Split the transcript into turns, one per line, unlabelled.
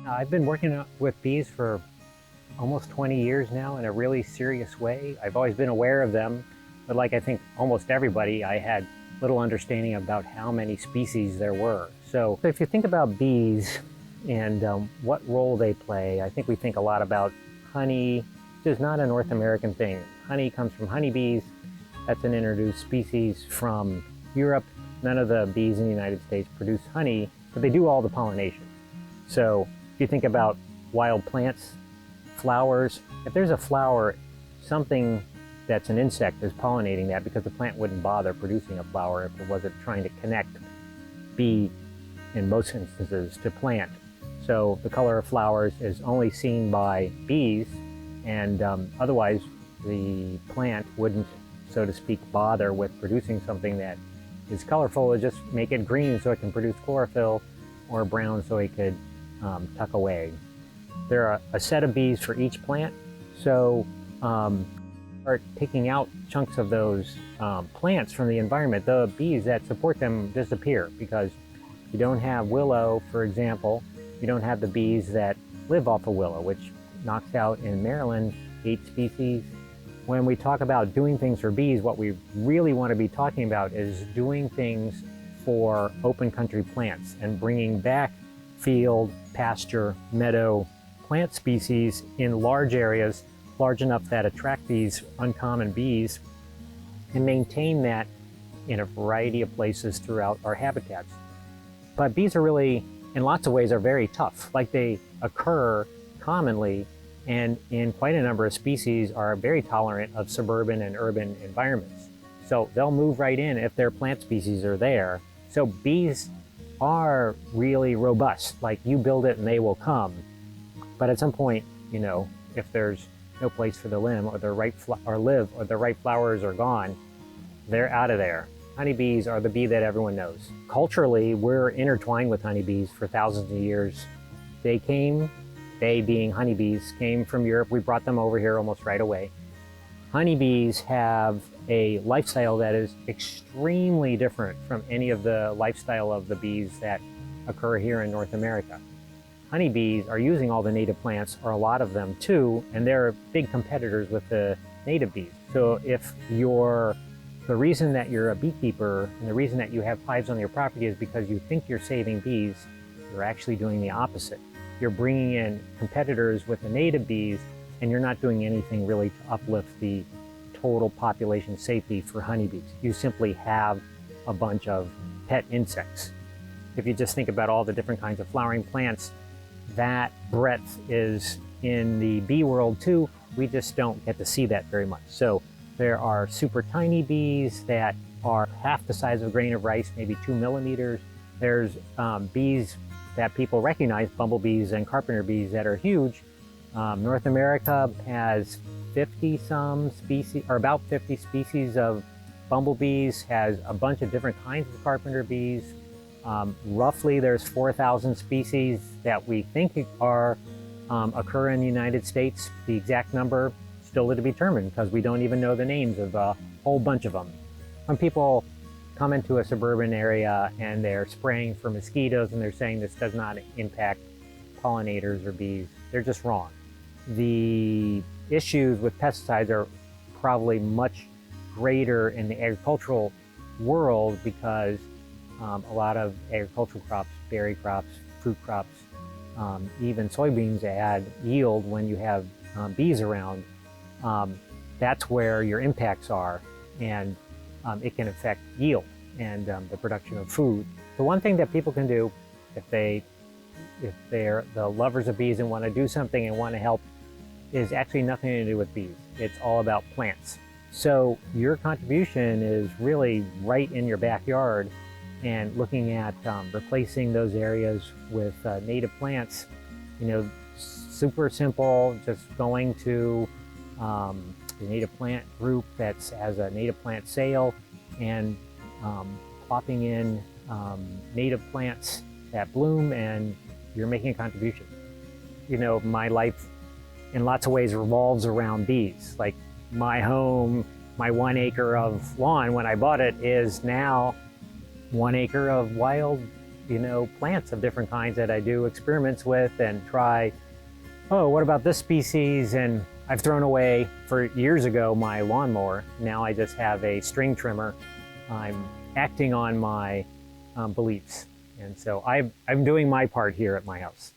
I've been working with bees for almost 20 years now in a really serious way. I've always been aware of them, but like I think almost everybody, I had little understanding about how many species there were. So if you think about bees and what role they play, I think we think a lot about honey, which is not a North American thing. Honey comes from honeybees. That's an introduced species from Europe. None of the bees in the United States produce honey, but they do all the pollination. So if you think about wild plants, flowers, if there's a flower, something that's an insect is pollinating that, because the plant wouldn't bother producing a flower if it wasn't trying to connect bee, in most instances, to plant. So the color of flowers is only seen by bees, and otherwise the plant wouldn't, so to speak, bother with producing something that is colorful. It just make it green so it can produce chlorophyll, or brown so it could tuck away. There are a set of bees for each plant, so start picking out chunks of those plants from the environment. The bees that support them disappear, because you don't have willow, for example. You don't have the bees that live off of willow, which knocks out in Maryland 8 species. When we talk about doing things for bees, what we really want to be talking about is doing things for open country plants and bringing back field, pasture, meadow plant species in large areas, large enough that attract these uncommon bees, and maintain that in a variety of places throughout our habitats. But bees are really, in lots of ways, are very tough. Like, they occur commonly and in quite a number of species are very tolerant of suburban and urban environments. So they'll move right in if their plant species are there. So bees are really robust. Like, you build it and they will come. But at some point, you know, if there's no place for the limb, or the right right flowers are gone, they're out of there. Honeybees are the bee that everyone knows. Culturally, we're intertwined with honeybees for thousands of years. They being honeybees, came from Europe. We brought them over here almost right away. Honeybees have a lifestyle that is extremely different from any of the lifestyle of the bees that occur here in North America. Honeybees are using all the native plants, or a lot of them too, and they're big competitors with the native bees. So if the reason that you're a beekeeper and the reason that you have hives on your property is because you think you're saving bees, you're actually doing the opposite. You're bringing in competitors with the native bees, and you're not doing anything really to uplift the total population safety for honeybees. You simply have a bunch of pet insects. If you just think about all the different kinds of flowering plants, that breadth is in the bee world too. We just don't get to see that very much. So there are super tiny bees that are half the size of a grain of rice, maybe 2 millimeters. There's bees that people recognize, bumblebees and carpenter bees, that are huge. North America has 50-some species, or about 50 species of bumblebees, has a bunch of different kinds of carpenter bees. Roughly there's 4,000 species that we think occur in the United States. The exact number still to be determined, because we don't even know the names of a whole bunch of them. When people come into a suburban area and they're spraying for mosquitoes and they're saying this does not impact pollinators or bees, they're just wrong. The issues with pesticides are probably much greater in the agricultural world, because a lot of agricultural crops, berry crops, fruit crops, even soybeans add yield when you have bees around. That's where your impacts are, and it can affect yield and the production of food. The one thing that people can do, if they're the lovers of bees and want to do something and want to help, is actually nothing to do with bees. It's all about plants. So your contribution is really right in your backyard, and looking at replacing those areas with native plants. You know, super simple, just going to the native plant group that has a native plant sale and plopping in native plants that bloom, and you're making a contribution. You know, my life in lots of ways revolves around bees. Like, my home, my 1 acre of lawn when I bought it is now 1 acre of wild plants of different kinds that I do experiments with and try, oh, what about this species? And I've thrown away, for years ago, my lawnmower. Now I just have a string trimmer. I'm acting on my beliefs. And so I'm doing my part here at my house.